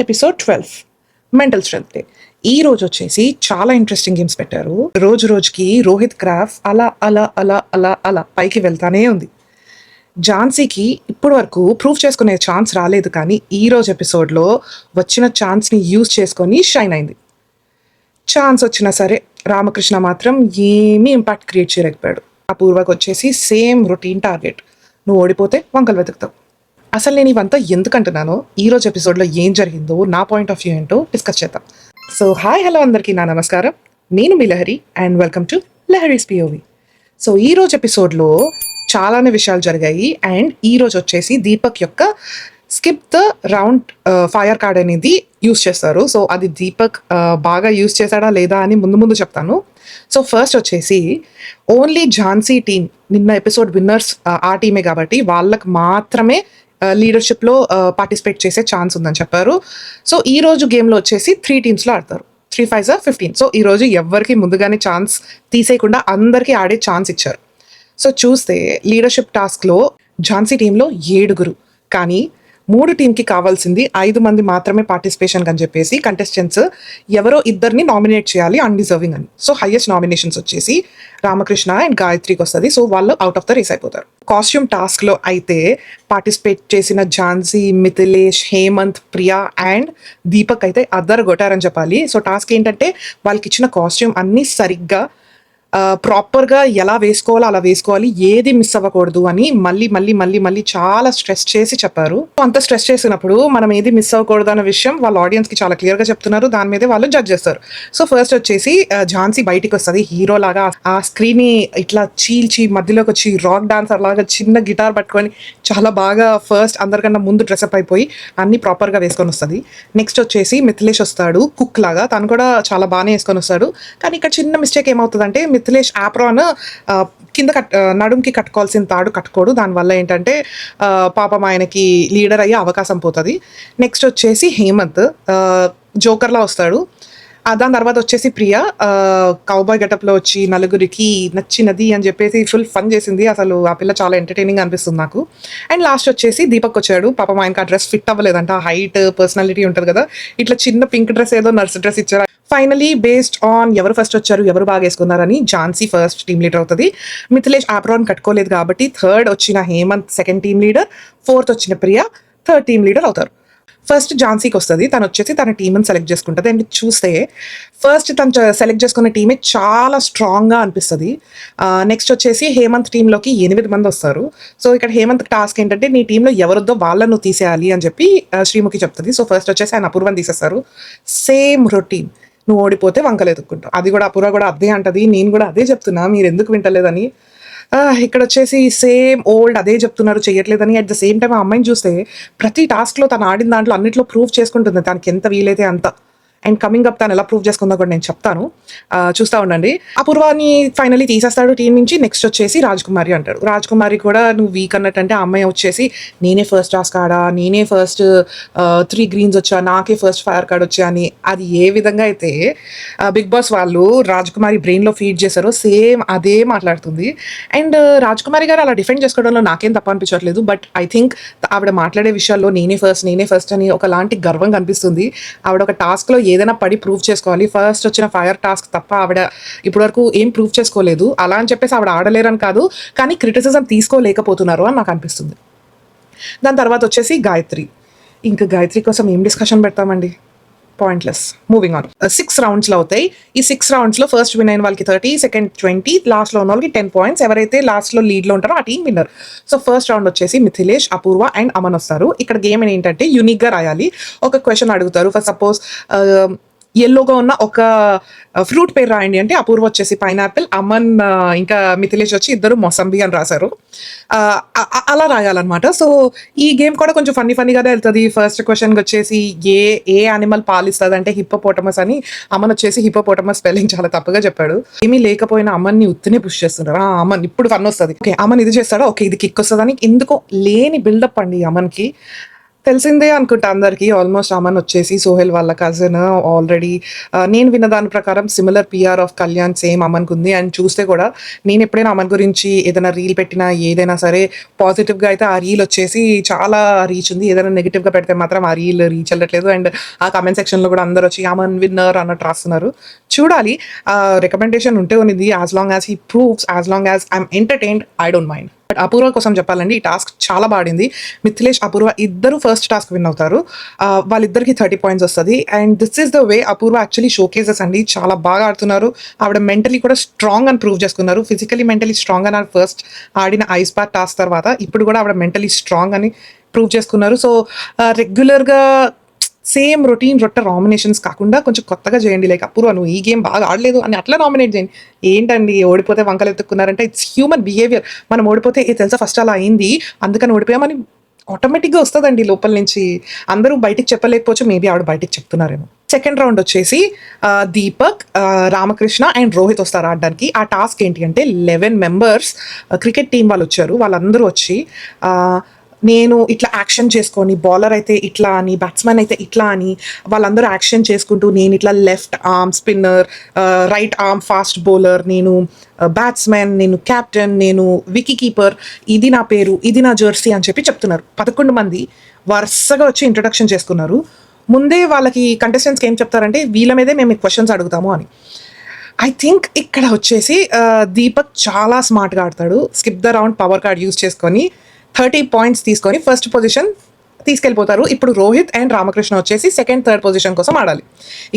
Episode 12 mental strength day. ఈ రోజు వచ్చేసి చాలా ఇంట్రెస్టింగ్ గేమ్స్ పెట్టారు. రోజు రోజుకి రోహిత్ క్రాఫ్ అలా అలా అలా అలా అలా పైకి వెళ్తానే ఉంది. ఝాన్సీకి ఇప్పటి వరకు ప్రూవ్ చేసుకునే ఛాన్స్ రాలేదు, కానీ ఈ రోజు ఎపిసోడ్లో వచ్చిన ఛాన్స్ని యూజ్ చేసుకొని షైన్ అయింది. ఛాన్స్ వచ్చినా సరే రామకృష్ణ మాత్రం ఏమీ ఇంపాక్ట్ క్రియేట్ చేయలేకపోయాడు. అపూర్వకు వచ్చేసి సేమ్ రొటీన్ టార్గెట్, నువ్వు ఓడిపోతే వంకలు వెతుకుతావు. అసలు నేను ఇవంతా ఎందుకు అంటున్నానో, ఈ రోజు ఎపిసోడ్లో ఏం జరిగిందో, నా పాయింట్ ఆఫ్ వ్యూ ఏంటో డిస్కస్ చేద్దాం. సో హాయ్ హలో అందరికీ నా నమస్కారం. నేను మీ Lahari and welcome to Lahari's POV. So ఈ రోజు ఎపిసోడ్లో చాలానే విషయాలు జరిగాయి. అండ్ ఈ రోజు వచ్చేసి దీపక్ యొక్క skip the round fire card అనేది యూస్ చేస్తారు. సో అది దీపక్ బాగా యూస్ చేశాడా లేదా అని ముందు ముందు చెప్తాను. సో ఫస్ట్ వచ్చేసి ఓన్లీ ఝాన్సీ టీమ్, నిన్న ఎపిసోడ్ విన్నర్స్ ఆ టీమే కాబట్టి వాళ్ళకి మాత్రమే లీడర్షిప్లో పార్టిసిపేట్ చేసే ఛాన్స్ ఉందని చెప్పారు. సో ఈ రోజు గేమ్లో వచ్చేసి 3 టీమ్స్లో ఆడతారు. 3 5 15. సో ఈరోజు ఎవరికి ముందుగానే ఛాన్స్ తీసేయకుండా అందరికీ ఆడే ఛాన్స్ ఇచ్చారు. సో చూస్తే లీడర్షిప్ టాస్క్లో ఝాన్సీ టీంలో 7 కానీ 3 టీంకి కావాల్సింది 5 మంది మాత్రమే పార్టిసిపేషన్ అని చెప్పేసి కంటెస్టెంట్స్ ఎవరో ఇద్దరిని నామినేట్ చేయాలి అన్డిజర్వింగ్ అని. సో హైయెస్ట్ నామినేషన్స్ వచ్చేసి రామకృష్ణ అండ్ గాయత్రికి వస్తుంది. సో వాళ్ళు అవుట్ ఆఫ్ ద రేస్ అయిపోతారు. కాస్ట్యూమ్ టాస్క్లో అయితే పార్టిసిపేట్ చేసిన ఝాన్సీ, మిథిలేష్, హేమంత్, ప్రియా అండ్ దీపక్ అయితే అద్దరు కొట్టారని చెప్పాలి. సో టాస్క్ ఏంటంటే వాళ్ళకి ఇచ్చిన కాస్ట్యూమ్ అన్నీ సరిగ్గా ప్రాపర్గా ఎలా వేసుకోవాలో అలా వేసుకోవాలి, ఏది మిస్ అవ్వకూడదు అని మళ్ళీ మళ్ళీ మళ్ళీ మళ్ళీ చాలా స్ట్రెస్ చేసి చెప్పారు. అంత స్ట్రెస్ చేసినప్పుడు మనం ఏది మిస్ అవ్వకూడదు అన్న విషయం వాళ్ళ ఆడియన్స్కి చాలా క్లియర్గా చెప్తున్నారు. దాని మీదే వాళ్ళు జడ్జ్ చేస్తారు. సో ఫస్ట్ వచ్చేసి ఝాన్సీ బయటికి వస్తుంది హీరో లాగా. ఆ స్క్రీన్ని ఇట్లా చీల్చి మధ్యలోకి వచ్చి రాక్ డాన్సర్ లాగా చిన్న గిటార్ పట్టుకొని చాలా బాగా ఫస్ట్ అందరికన్నా ముందు డ్రెస్అప్ అయిపోయి అన్ని ప్రాపర్గా వేసుకొని వస్తుంది. నెక్స్ట్ వచ్చేసి మిథిలేష్ వస్తాడు కుక్ లాగా, తను కూడా చాలా బాగానే వేసుకొని వస్తాడు. కానీ ఇక్కడ చిన్న మిస్టేక్ ఏమవుతుందంటే మిథిలేష్ ఆప్రాన్ కింద నడుంకి కట్టుకోవాల్సిన తాడు కట్టుకోడు. దానివల్ల ఏంటంటే పాపం ఆయనకి లీడర్ అయ్యే అవకాశం పోతుంది. నెక్స్ట్ వచ్చేసి హేమంత్ జోకర్లా వస్తాడు. దాని తర్వాత వచ్చేసి ప్రియా కౌబాయ్ గెటప్లో వచ్చి నలుగురికి నచ్చినది అని చెప్పేసి ఫుల్ ఫన్ చేసింది. అసలు ఆ పిల్ల చాలా ఎంటర్టైనింగ్ అనిపిస్తుంది నాకు. అండ్ లాస్ట్ వచ్చేసి దీపక్ వచ్చాడు. పాపం ఆయనకి ఆ డ్రెస్ ఫిట్ అవ్వలేదంట. హైట్ పర్సనాలిటీ ఉంటుంది కదా, ఇట్లా చిన్న పింక్ డ్రెస్ ఏదో నర్స్ డ్రెస్ ఇచ్చారు. ఫైనలీ బేస్డ్ ఆన్ ఎవరు ఫస్ట్ వచ్చారు, ఎవరు బాగా వేసుకున్నారని ఝాన్సీ ఫస్ట్ టీమ్ లీడర్ అవుతుంది. మిథిలేష్ ఆప్రాన్ కట్టుకోలేదు కాబట్టి థర్డ్ వచ్చిన Hemanth second team leader, fourth వచ్చిన ప్రియా థర్డ్ టీమ్ లీడర్ అవుతారు. ఫస్ట్ ఝాన్సీకి వస్తుంది. తను వచ్చేసి తన టీంని సెలెక్ట్ చేసుకుంటుంది. అండ్ చూస్తే ఫస్ట్ తను సెలెక్ట్ చేసుకున్న టీమే చాలా స్ట్రాంగ్గా అనిపిస్తుంది. నెక్స్ట్ వచ్చేసి హేమంత్ టీంలోకి 8 మంది వస్తారు. సో ఇక్కడ హేమంత్ టాస్క్ ఏంటంటే నీ టీంలో ఎవరిద్దో వాళ్ళను నువ్వు తీసేయాలి అని చెప్పి శ్రీముఖి చెప్తుంది. సో ఫస్ట్ వచ్చేసి ఆయన అపూర్వని తీసేస్తారు. సేమ్ రొటీన్, నువ్వు ఓడిపోతే వంకలు ఎదుక్కుంటావు. అది కూడా అపూర్వ కూడా అదే అంటది. నేను కూడా అదే చెప్తున్నా, మీరు ఎందుకు వింటలేదని. ఇక్కడ వచ్చేసి సేమ్ ఓల్డ్ అదే చెప్తున్నారు, చెయ్యట్లేదని. అట్ ద సేమ్ టైం ఆ అమ్మాయిని చూస్తే ప్రతి టాస్క్లో తను ఆడిన దాంట్లో అన్నింటిలో ప్రూవ్ చేసుకుంటుంది తనకి ఎంత వీలైతే అంత. అండ్ కమింగ్ అప్ తను ఎలా ప్రూవ్ చేసుకుందో కూడా నేను చెప్తాను, చూస్తూ ఉండండి. అపూర్వాని ఫైనలీ తీసేస్తాడు టీం నుంచి. నెక్స్ట్ వచ్చేసి రాజ్కుమారి అంటాడు. రాజ్కుమారి కూడా నువ్వు వీక్ అన్నట్టంటే ఆ అమ్మాయి వచ్చేసి నేనే ఫస్ట్ టాస్క్ ఆడా, నేనే ఫస్ట్ 3 గ్రీన్స్ వచ్చా, నాకే ఫస్ట్ ఫైర్ కార్డ్ వచ్చా అని. అది ఏ విధంగా అయితే బిగ్ బాస్ వాళ్ళు రాజ్కుమారి బ్రెయిన్లో ఫీడ్ చేశారో సేమ్ అదే మాట్లాడుతుంది. అండ్ రాజ్కుమారి గారు అలా డిఫెండ్ చేసుకోవడంలో నాకేం తప్ప అనిపించట్లేదు. బట్ ఐ థింక్ ఆవిడ మాట్లాడే విషయాల్లో నేనే ఫస్ట్ అని ఒకలాంటి గర్వం కనిపిస్తుంది. ఆవిడ ఒక టాస్క్లో ఏదైనా పడి ప్రూవ్ చేసుకోవాలి. ఫస్ట్ వచ్చిన ఫైర్ టాస్క్ తప్ప ఆవిడ ఇప్పటివరకు ఏం ప్రూవ్ చేసుకోలేదు. అలా అని చెప్పేసి ఆవిడ ఆడలేరని కాదు, కానీ క్రిటిసిజం తీసుకోలేకపోతున్నారు అని నాకు అనిపిస్తుంది. దాని తర్వాత వచ్చేసి గాయత్రి. ఇంకా గాయత్రి కోసం ఏం డిస్కషన్ పెడతామండి, పాయింట్లెస్. Moving on. 6 రౌండ్స్లో అవుతాయి. ఈ 6 రౌండ్స్లో ఫస్ట్ విన్ అయిన వాళ్ళకి 30, సెకండ్ 20, లాస్ట్లో ఉన్న వాళ్ళకి 10 పాయింట్స్. ఎవరైతే లాస్ట్లో లీడ్లో ఉంటారో ఆ team winner. So first round వచ్చేసి మిథిలేష్, అపూర్వ అండ్ అమన్ వస్తారు. ఇక్కడ గేమ్ ఏంటంటే యూనిక్గా రాయాలి. ఒక క్వశ్చన్ అడుగుతారు. ఫర్ సపోజ్ ఎల్లోగా ఉన్న ఒక ఫ్రూట్ పేరు రాయండి అంటే అపూర్వ వచ్చేసి పైనాపిల్, అమన్ ఇంకా మిథిలేష్ వచ్చి ఇద్దరు మొసంబి అని రాశారు. అలా రాయాలన్నమాట. సో ఈ గేమ్ కూడా కొంచెం ఫన్నీగానే వెళ్తుంది. ఫస్ట్ క్వశ్చన్కి వచ్చేసి ఏ యానిమల్ పాలిస్తుంది అంటే హిప్పోపోటమస్ అని. అమన్ వచ్చేసి హిప్పోపోటమస్ స్పెల్లింగ్ చాలా తప్పుగా చెప్పాడు. ఏమీ లేకపోయినా అమన్ని ఉత్తినే పుష్ చేస్తున్నారు. అమన్ ఇప్పుడు ఫన్ వస్తుంది. ఓకే అమన్ ఇది చేస్తాడా, ఓకే ఇది కిక్ వస్తుంది అని ఎందుకో లేని బిల్డప్ అండి అమన్కి. తెలిసిందే అనుకుంటా అందరికీ. ఆల్మోస్ట్ అమన్ వచ్చేసి సోహెల్ వాళ్ళ కజిన్. ఆల్రెడీ నేను విన్న దాని ప్రకారం similar PR of Kalyan same అమన్‌కుంది. అండ్ చూస్తే కూడా నేను ఎప్పుడైనా అమన్ గురించి ఏదైనా రీల్ పెట్టినా, ఏదైనా సరే పాజిటివ్‌గా అయితే ఆ రీల్ వచ్చేసి చాలా రీచ్ ఉంది. ఏదైనా నెగెటివ్‌గా పెడితే మాత్రం ఆ రీల్ రీచ్ అవ్వట్లేదు. అండ్ ఆ కామెంట్ సెక్షన్‌లో కూడా అందరూ వచ్చి అమన్ విన్నర్ అన్నట్టు రాస్తున్నారు. చూడాలి. రికమెండేషన్ ఉంటే ఉన్నది. As long as he proves, as long as I am entertained, I don't mind. But Apoorva కోసం చెప్పాలండి, ఈ టాస్క్ చాలా బాడింది. మిథిలేష్, అపూర్వ ఇద్దరు ఫస్ట్ టాస్క్ విన్ అవుతారు. వాళ్ళిద్దరికి 30 పాయింట్స్ వస్తది. And this is the way Apoorva actually showcases అండి. చాలా బాగా ఆడుతున్నారు. ఆవిడ మెంటలీ కూడా స్ట్రాంగ్ అని ప్రూవ్ చేసుకున్నారు. ఫిజికలీ, మెంటలీ స్ట్రాంగ్ అని ఫస్ట్ ఆడిన ఐస్ బాత్ టాస్క్ తర్వాత ఇప్పుడు కూడా ఆవిడ మెంటలీ స్ట్రాంగ్ అని ప్రూవ్ చేసుకున్నారు. సో రెగ్యులర్‌గా సేమ్ రొటీన్ నామినేషన్స్ కాకుండా కొంచెం కొత్తగా చేయండి. లైక్ అపూర్వ నువ్వు ఈ గేమ్ బాగా ఆడలేదు అని అట్లా నామినేట్ చేయండి. ఏంటండి ఓడిపోతే వంకలు ఎత్తుక్కున్నారంటే ఇట్స్ హ్యూమన్ బిహేవియర్. మనం ఓడిపోతే ఏ తెలుసా ఫస్ట్ అలా అయింది అందుకని ఓడిపోయామని ఆటోమేటిక్గా వస్తుందండి లోపల నుంచి. అందరూ బయటికి చెప్పలేకపోవచ్చు, మేబీ ఆవిడ బయటికి చెప్తున్నారేమో. సెకండ్ రౌండ్ వచ్చేసి దీపక్, రామకృష్ణ అండ్ రోహిత్ వస్తారు ఆడడానికి. ఆ టాస్క్ ఏంటి అంటే 11 మెంబర్స్ క్రికెట్ టీం వాళ్ళు వచ్చారు. వాళ్ళందరూ వచ్చి నేను ఇట్లా యాక్షన్ చేసుకొని, బౌలర్ అయితే ఇట్లా అని, బ్యాట్స్మెన్ అయితే ఇట్లా అని వాళ్ళందరూ యాక్షన్ చేసుకుంటూ, నేను ఇట్లా left arm spinner, right arm fast bowler, నేను బ్యాట్స్మెన్, నేను క్యాప్టెన్, నేను వికీ కీపర్, ఇది నా పేరు, ఇది నా జెర్సీ అని చెప్పి చెప్తున్నారు. 11 మంది వరుసగా వచ్చి ఇంట్రొడక్షన్ చేసుకున్నారు. ముందే వాళ్ళకి కంటెస్టెంట్స్కి ఏం చెప్తారంటే వీళ్ళ మీదే మేము క్వశ్చన్స్ అడుగుతాము అని. ఐ థింక్ ఇక్కడ వచ్చేసి దీపక్ చాలా స్మార్ట్గా ఆడతాడు. Skip the round power card use చేసుకొని 30 పాయింట్స్ తీసుకొని ఫస్ట్ పొజిషన్ తీసుకెళ్ళిపోతారు. ఇప్పుడు రోహిత్ అండ్ రామకృష్ణ వచ్చేసి సెకండ్, థర్డ్ పొజిషన్ కోసం ఆడాలి.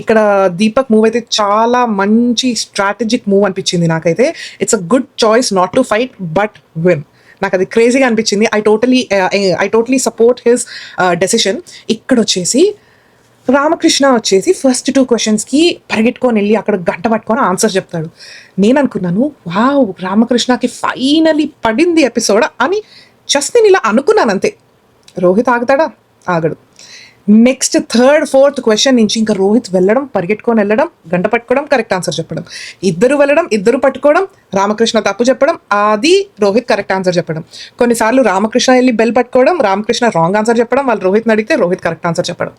ఇక్కడ దీపక్ మూవ్ అయితే చాలా మంచి స్ట్రాటజిక్ మూవ్ అనిపించింది నాకైతే. It's a good choice not to fight but win. నాకు అది క్రేజీగా అనిపించింది. I totally support his decision. ఇక్కడ వచ్చేసి రామకృష్ణ వచ్చేసి ఫస్ట్ 2 క్వశ్చన్స్కి పరిగెట్టుకొని వెళ్ళి అక్కడ గంట పట్టుకొని ఆన్సర్ చెప్తాడు. నేను అనుకున్నాను వావ్ రామకృష్ణకి ఫైనలీ పడింది ఎపిసోడ్ అని జస్ట్ నేను ఇలా అనుకున్నాను అంతే. రోహిత్ ఆగుతాడా? ఆగడు. నెక్స్ట్ థర్డ్, ఫోర్త్ క్వశ్చన్ నుంచి ఇంకా రోహిత్ వెళ్ళడం, పరిగెట్టుకొని వెళ్ళడం, గంట పట్టుకోవడం, కరెక్ట్ ఆన్సర్ చెప్పడం, ఇద్దరు వెళ్ళడం, ఇద్దరు పట్టుకోవడం, రామకృష్ణ తప్పు చెప్పడం, అది రోహిత్ కరెక్ట్ ఆన్సర్ చెప్పడం. కొన్నిసార్లు రామకృష్ణ వెళ్ళి బెల్ పట్టుకోవడం, రామకృష్ణ రాంగ్ ఆన్సర్ చెప్పడం, వాళ్ళు రోహిత్ని అడిగితే రోహిత్ కరెక్ట్ ఆన్సర్ చెప్పడం.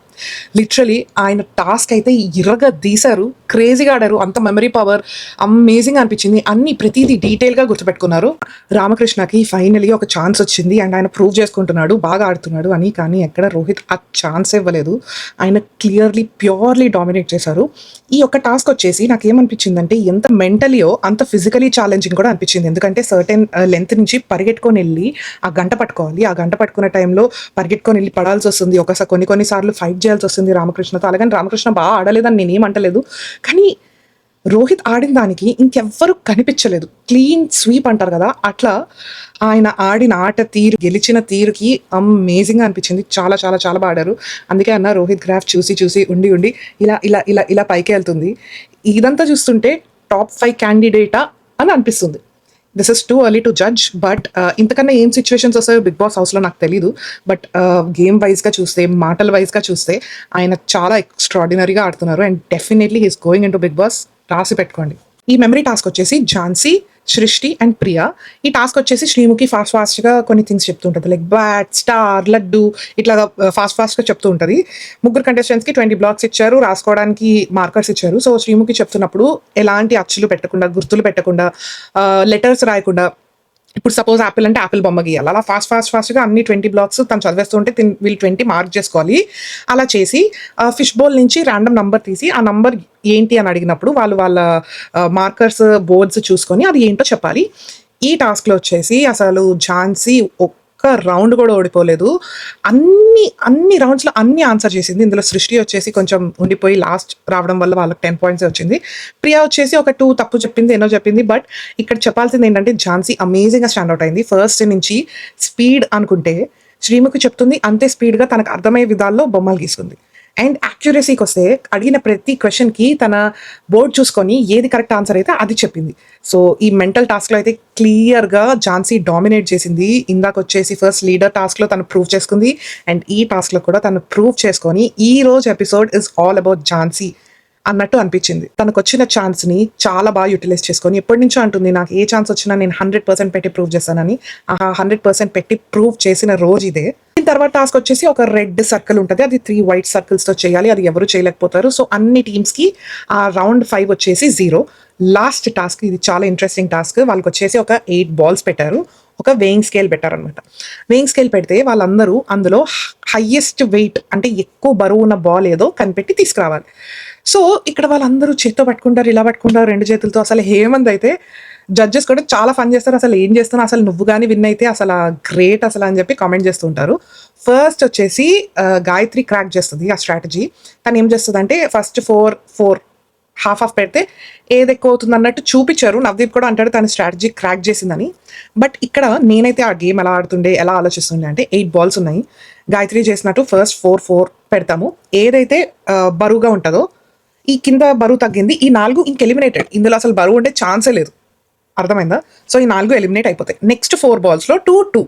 లిటరలీ ఆయన టాస్క్ అయితే ఇరగా తీశారు. క్రేజీగా ఆడారు. అంత మెమరీ పవర్ అమేజింగ్ అనిపించింది. అన్ని ప్రతిదీ డీటెయిల్గా గుర్తుపెట్టుకున్నారు. రామకృష్ణకి ఫైనలీ ఒక ఛాన్స్ వచ్చింది అండ్ ఆయన ప్రూవ్ చేసుకుంటున్నాడు బాగా ఆడుతున్నాడు అని. కానీ ఎక్కడ రోహిత్ ఆ ఛాన్స్ ఇవ్వలేదు. ఆయన క్లియర్లీ ప్యూర్లీ డామినేట్ చేశారు. ఈ ఒక్క టాస్క్ వచ్చేసి నాకు ఏమనిపించిందంటే ఎంత మెంటలీయో అంత ఫిజికలీ ఛాలెంజింగ్ కూడా అనిపించింది. ఎందుకంటే సర్టెన్ లెంత్ నుంచి పరిగెట్టుకొని వెళ్ళి ఆ గంట పట్టుకోవాలి. ఆ గంట పట్టుకునే టైంలో పరిగెట్టుకొని వెళ్ళి పడాల్సి వస్తుంది. కొన్నిసార్లు ఫైట్ చేయాల్సి వస్తుంది రామకృష్ణతో. అలాగని రామకృష్ణ బాగా ఆడలేదని నేనేమంటలేదు. కానీ రోహిత్ ఆడిన దానికి ఇంకెవ్వరూ కనిపించలేదు. క్లీన్ స్వీప్ అంటారు కదా, అట్లా ఆయన ఆడిన ఆట తీరు, గెలిచిన తీరుకి అమేజింగ్గా అనిపించింది. చాలా చాలా చాలా బాగా ఆడారు. అందుకే అన్న రోహిత్ గ్రాఫ్ చూసి ఉండి ఇలా ఇలా ఇలా ఇలా పైకి వెళ్తుంది. ఇదంతా చూస్తుంటే టాప్ 5 క్యాండిడేటా అని అనిపిస్తుంది. This is too early to judge. But ఇంతకన్నా ఏం సిచ్యువేషన్స్ వస్తాయో బిగ్ బాస్ హౌస్లో నాకు తెలీదు. బట్ గేమ్ వైజ్గా చూస్తే, మాటల వైజ్గా చూస్తే ఆయన చాలా ఎక్స్ట్రాడినరీగా ఆడుతున్నారు. And definitely he's going into Bigg Boss. రాసి పెట్టుకోండి. ఈ మెమరీ టాస్క్ వచ్చేసి ఝాన్సీ, సృష్టి అండ్ ప్రియా. ఈ టాస్క్ వచ్చేసి శ్రీముఖి ఫాస్ట్గా కొన్ని థింగ్స్ చెప్తూ ఉంటుంది. లైక్ బ్యాట్, స్టార్, లడ్డు, ఇట్లా ఫాస్ట్గా చెప్తూ ఉంటుంది. ముగ్గురు కంటెస్టెంట్స్కి 20 బ్లాక్స్ ఇచ్చారు, రాసుకోవడానికి మార్కర్స్ ఇచ్చారు. సో శ్రీముఖి చెప్తున్నప్పుడు ఎలాంటి అచ్చులు పెట్టకుండా, గుర్తులు పెట్టకుండా, లెటర్స్ రాయకుండా, ఇప్పుడు సపోజ్ యాపిల్ అంటే యాపిల్ బొమ్మ గీయాలి. అలా ఫాస్ట్గా అన్ని 20 బ్లాక్స్ తను చదివేస్తుంటే వీళ్ళు 20 మార్క్ చేసుకోవాలి. అలా చేసి ఫిష్ బౌల్ నుంచి ర్యాండమ్ నంబర్ తీసి ఆ నంబర్ ఏంటి అని అడిగినప్పుడు వాళ్ళ మార్కర్స్ బోర్డ్స్ చూసుకొని అది ఏంటో చెప్పాలి. ఈ టాస్క్లో వచ్చేసి అసలు ఝాన్సీ ఒక్క రౌండ్ కూడా ఓడిపోలేదు. అన్ని రౌండ్స్లో అన్ని ఆన్సర్ చేసింది. ఇందులో సృష్టి వచ్చేసి కొంచెం ఉండిపోయి లాస్ట్ రావడం వల్ల వాళ్ళకి 10 పాయింట్స్ వచ్చింది. ప్రియా వచ్చేసి ఒక 2 తప్పు చెప్పింది, ఎన్నో చెప్పింది. బట్ ఇక్కడ చెప్పాల్సింది ఏంటంటే ఝాన్సీ అమేజింగ్గా స్టాండ్అవుట్ అయింది. ఫస్ట్ నుంచి స్పీడ్ అనుకుంటే శ్రీముఖి చెప్తుంది అంతే స్పీడ్గా తనకు అర్థమయ్యే విధాల్లో బొమ్మలు గీసుకుంది. అండ్ యాక్యురసీకి వస్తే అడిగిన ప్రతి క్వశ్చన్కి తన బోర్డ్ చూసుకొని ఏది కరెక్ట్ ఆన్సర్ అయితే అది చెప్పింది. సో ఈ మెంటల్ టాస్క్లో అయితే క్లియర్గా ఝాన్సీ డామినేట్ చేసింది. ఇందాక వచ్చేసి ఫస్ట్ లీడర్ టాస్క్లో తను ప్రూవ్ చేసుకుంది. అండ్ ఈ టాస్క్లో కూడా తను ప్రూవ్ చేసుకొని ఈ రోజు episode is all about Jhansi అన్నట్టు అనిపించింది. తనకు వచ్చిన ఛాన్స్ని చాలా బాగా యూటిలైజ్ చేసుకొని ఎప్పటి నుంచో అంటుంది నాకు ఏ ఛాన్స్ వచ్చినా నేను 100% పెట్టి ప్రూవ్ చేస్తానని. ఆ 100% పెట్టి ప్రూవ్ చేసిన రోజు ఇదే. ఇంత తర్వాత టాస్క్ వచ్చేసి ఒక రెడ్ సర్కిల్ ఉంటుంది, అది 3 వైట్ సర్కిల్స్తో చేయాలి. అది ఎవరు చేయలేకపోతారు. సో అన్ని టీమ్స్కి ఆ రౌండ్ 5 వచ్చేసి 0. లాస్ట్ టాస్క్, ఇది చాలా ఇంట్రెస్టింగ్ టాస్క్. వాళ్ళకి వచ్చేసి ఒక 8 బాల్స్ పెట్టారు, ఒక వెయింగ్ స్కేల్ పెట్టారనమాట. వెయింగ్ స్కేల్ పెడితే వాళ్ళందరూ అందులో హయ్యెస్ట్ వెయిట్ అంటే ఎక్కువ బరువు ఉన్న బాల్ ఏదో కనిపెట్టి తీసుకురావాలి. సో ఇక్కడ వాళ్ళందరూ చేత్తో పట్టుకుంటారు, ఇలా పట్టుకుంటారు 2 చేతులతో. అసలు హేమంత్ అయితే జడ్జెస్ కూడా చాలా ఫన్ చేస్తారు. అసలు ఏం చేస్తున్నా, అసలు నువ్వు కానీ విన్ అయితే అసలు గ్రేట్ అసలు అని చెప్పి కామెంట్ చేస్తుంటారు. ఫస్ట్ వచ్చేసి గాయత్రి క్రాక్ చేస్తుంది ఆ స్ట్రాటజీ. తను ఏం చేస్తుంది అంటే ఫస్ట్ 4 హాఫ్ పెడితే ఏది ఎక్కువ అవుతుంది అన్నట్టు చూపించారు. నవదీప్ కూడా అంటాడు తన స్ట్రాటజీ క్రాక్ చేసిందని. బట్ ఇక్కడ నేనైతే ఆ గేమ్ ఎలా ఆడుతుండే, ఎలా ఆలోచిస్తుండే అంటే 8 బాల్స్ ఉన్నాయి. గాయత్రి చేసినట్టు ఫస్ట్ 4 పెడతాము. ఏదైతే బరువుగా ఉంటుందో, ఈ కింద బరువు తగ్గింది, ఈ 4 ఇంక ఎలిమినేటెడ్. ఇందులో అసలు బరువు ఉండే ఛాన్సే లేదు. అర్థమైందా? సో ఈ 4 ఎలిమినేట్ అయిపోతాయి. నెక్స్ట్ 4 బాల్స్లో 2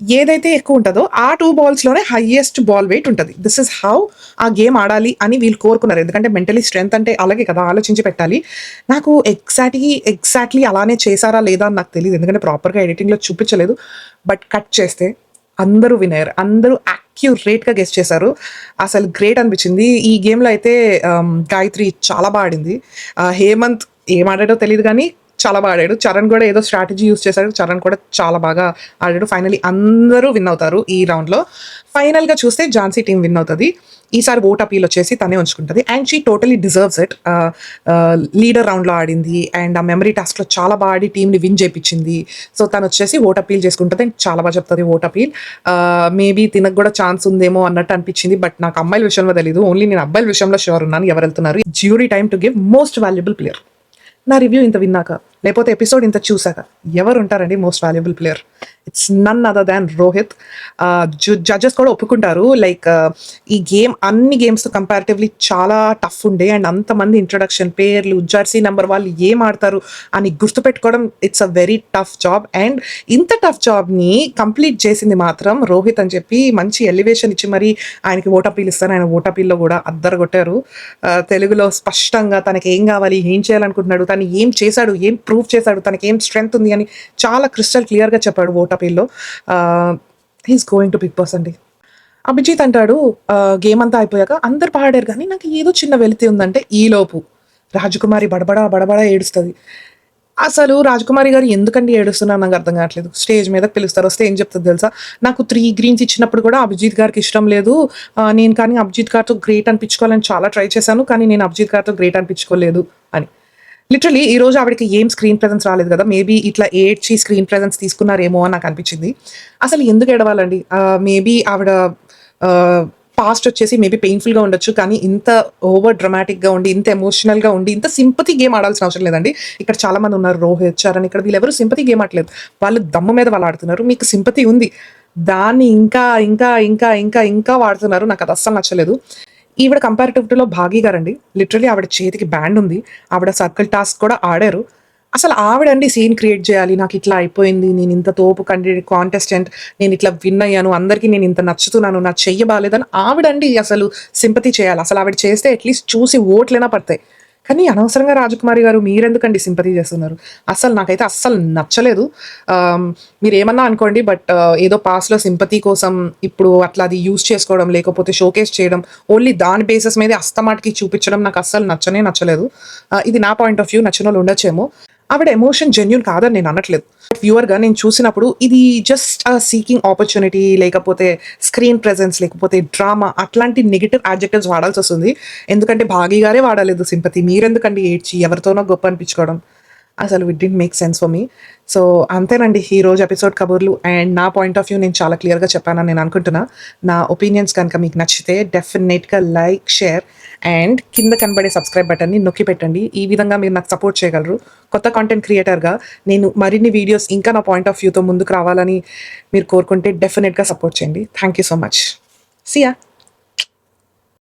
ఏదైతే ఎక్కువ ఉంటుందో ఆ 2 బాల్స్లోనే హైయెస్ట్ బాల్ వెయిట్ ఉంటుంది. దిస్ ఇస్ హౌ ఆ గేమ్ ఆడాలి అని వీళ్ళు కోరుకున్నారు. ఎందుకంటే మెంటలీ స్ట్రెంత్ అంటే అలాగే కదా, ఆలోచించి పెట్టాలి. నాకు ఎగ్జాక్ట్లీ అలానే చేశారా లేదా అని నాకు తెలియదు, ఎందుకంటే ప్రాపర్గా ఎడిటింగ్లో చూపించలేదు. బట్ కట్ చేస్తే అందరూ వినర్, అందరూ యాక్యురేట్గా గెస్ చేశారు. అసలు గ్రేట్ అనిపించింది. ఈ గేమ్లో అయితే గాయత్రి చాలా బాగా ఆడింది. హేమంత్ ఏం ఆడాడో తెలియదు కానీ చాలా బాగా ఆడాడు. చరణ్ కూడా ఏదో స్ట్రాటజీ యూస్ చేశాడు, చరణ్ కూడా చాలా బాగా ఆడాడు. ఫైనలీ అందరూ విన్ అవుతారు ఈ రౌండ్లో. ఫైనల్గా చూస్తే ఝాన్సీ టీం విన్ అవుతుంది. ఈసారి ఓట్ అపీల్ వచ్చేసి తనే ఉంచుకుంటుంది. And she totally deserves it. Leader రౌండ్లో ఆడింది అండ్ ఆ మెమరీ టాస్క్లో చాలా బాగా ఆడి టీంని విన్ చేయించింది. సో తను వచ్చేసి ఓట్ అపీల్ చేసుకుంటుంది అండ్ చాలా బాగా చెప్తుంది ఓట్ అపీల్. మేబీ తినకు కూడా ఛాన్స్ ఉందేమో అన్నట్టు అనిపించింది. బట్ నాకు అమ్మాయిల విషయంలో తెలియదు, ఓన్లీ నేను అబ్బాయిల విషయంలో షూర్ ఉన్నాను ఎవరు వెళ్తున్నారు. Jury time to give most valuable player. నా రివ్యూ ఇంత విన్నాక, లేకపోతే ఎపిసోడ్ ఇంత చూసాక ఎవరు ఉంటారండి most valuable player? It's none other than Rohit. Judges కూడా ఒప్పుకుంటారు. లైక్ ఈ గేమ్ అన్ని గేమ్స్ కంపారిటివ్లీ చాలా టఫ్ ఉండే అండ్ అంతమంది ఇంట్రొడక్షన్, పేర్లు, జెర్సీ నెంబర్, వాళ్ళు ఏం ఆడతారు అని గుర్తుపెట్టుకోవడం it's a very tough job. And ఇంత టఫ్ జాబ్ని కంప్లీట్ చేసింది మాత్రం రోహిత్ అని చెప్పి మంచి ఎలివేషన్ ఇచ్చి మరి ఆయనకి ఓట్ అపీల్ ఇస్తారు. ఆయన ఓట్ అపీల్లో కూడా అద్దరగొట్టారు. తెలుగులో స్పష్టంగా తనకి ఏం కావాలి, ఏం చేయాలనుకుంటున్నాడు, తను ఏం చేశాడు, ఏం ప్రూవ్ చేశాడు, తనకి ఏం స్ట్రెంగ్త్ ఉంది అని చాలా క్రిస్టల్ క్లియర్గా చెప్పాడు ఓట్ అపీల్లో. He's going to Bigg Boss అండి. అభిజిత్ అంటాడు గేమ్ అంతా అయిపోయాక అందరు పాడారు కానీ నాకు ఏదో చిన్న వెలితి ఉందంటే ఈలోపు రాజకుమారి బడబడా ఏడుస్తుంది. అసలు రాజకుమారి గారు ఎందుకండి ఏడుస్తున్నారు నాకు అర్థం కావట్లేదు. స్టేజ్ మీద పిలుస్తారు, వస్తే ఏం చెప్తుంది తెలుసా? నాకు 3 గ్రీన్స్ ఇచ్చినప్పుడు కూడా అభిజిత్ గారికి ఇష్టం లేదు, నేను కానీ అభిజిత్ గారితో గ్రేట్ అనిపించుకోవాలని చాలా ట్రై చేశాను, కానీ నేను అభిజిత్ గారితో గ్రేట్ అనిపించుకోలేదు అని. లిటరలీ ఈ రోజు ఆవిడకి ఏం స్క్రీన్ ప్రెజెన్స్ రాలేదు కదా, మేబీ ఇట్లా ఏడ్చి స్క్రీన్ ప్రెజెన్స్ తీసుకున్నారేమో అని నాకు అనిపించింది. అసలు ఎందుకు ఏడవాలండి? మేబీ ఆవిడ పాస్ట్ వచ్చేసి మేబీ పెయిన్ఫుల్గా ఉండొచ్చు, కానీ ఇంత ఓవర్ డ్రమాటిక్గా ఉండి, ఇంత ఎమోషనల్గా ఉండి, ఇంత సింపతి గేమ్ ఆడాల్సిన అవసరం లేదండి. ఇక్కడ చాలా మంది ఉన్నారు, రోహిత్, చరణ్, ఇక్కడ వీళ్ళెవరు సింపతి గేమ్ ఆడలేదు. వాళ్ళు దమ్ము మీద వాళ్ళు ఆడుతున్నారు. మీకు సింపతి ఉంది, దాన్ని ఇంకా ఇంకా ఇంకా ఇంకా ఇంకా వాడుతున్నారు. నాకు అది అస్సలు నచ్చలేదు. ఈవిడ కంపారిటివ్లో భాగీ గారండి, లిటరలీ ఆవిడ చేతికి బ్యాండ్ ఉంది, ఆవిడ సర్కిల్ టాస్క్ కూడా ఆడారు. అసలు ఆవిడండి సీన్ క్రియేట్ చేయాలి, నాకు ఇట్లా అయిపోయింది, నేను ఇంత తోపు కాంటెస్టెంట్, నేను ఇట్లా విన్ అయ్యాను, అందరికీ నేను ఇంత నచ్చుతున్నాను, నా చెయ్య బాగాలేదని ఆవిడండి అసలు సింపతి చేయాలి. అసలు ఆవిడ చేస్తే అట్లీస్ట్ చూసి ఓట్లైనా పడతాయి. కానీ అనవసరంగా రాజకుమారి గారు మీరెందుకండి సింపతి చేస్తున్నారు? అసలు నాకైతే అస్సలు నచ్చలేదు. మీరు ఏమన్నా అనుకోండి, బట్ ఏదో పాస్లో సింపతి కోసం ఇప్పుడు అట్లా అది యూజ్ చేసుకోవడం, లేకపోతే షోకేస్ చేయడం, ఓన్లీ దాని బేసిస్ మీద అస్తమాటికి చూపించడం నాకు అస్సలు నచ్చలేదు. ఇది నా పాయింట్ ఆఫ్ వ్యూ. నచ్చిన వాళ్ళు ఉండొచ్చేమో. ఆవిడ ఎమోషన్ జెన్యూన్ కాదని నేను అనట్లేదు. వ్యూవర్గా నేను చూసినప్పుడు ఇది జస్ట్ సీకింగ్ ఆపర్చునిటీ, లేకపోతే స్క్రీన్ ప్రెజెన్స్, లేకపోతే డ్రామా, అట్లాంటి నెగిటివ్ యాడ్జెక్టివ్స్ వాడాల్సి వస్తుంది. ఎందుకంటే భాగీ గారే వాడలేదు సింపతి. మీరెందుకండి ఏడ్చి ఎవరితోనో గొప్ప అనిపించుకోవడం? అసలు it didn't make sense for me. So అంతేనండి ఈ రోజు ఎపిసోడ్ కబుర్లు. అండ్ నా పాయింట్ ఆఫ్ వ్యూ నేను చాలా క్లియర్గా చెప్పానని నేను అనుకుంటున్నా. నా ఒపీనియన్స్ కనుక మీకు నచ్చితే డెఫినెట్గా లైక్, షేర్ అండ్ కింద కనబడే సబ్స్క్రైబ్ బటన్ని నొక్కి పెట్టండి. ఈ విధంగా మీరు నాకు సపోర్ట్ చేయగలరు. కొత్త కాంటెంట్ క్రియేటర్గా నేను మరిన్ని వీడియోస్ ఇంకా నా పాయింట్ ఆఫ్ వ్యూతో ముందుకు రావాలని మీరు కోరుకుంటే డెఫినెట్గా సపోర్ట్ చేయండి. Thank you so much. Chia.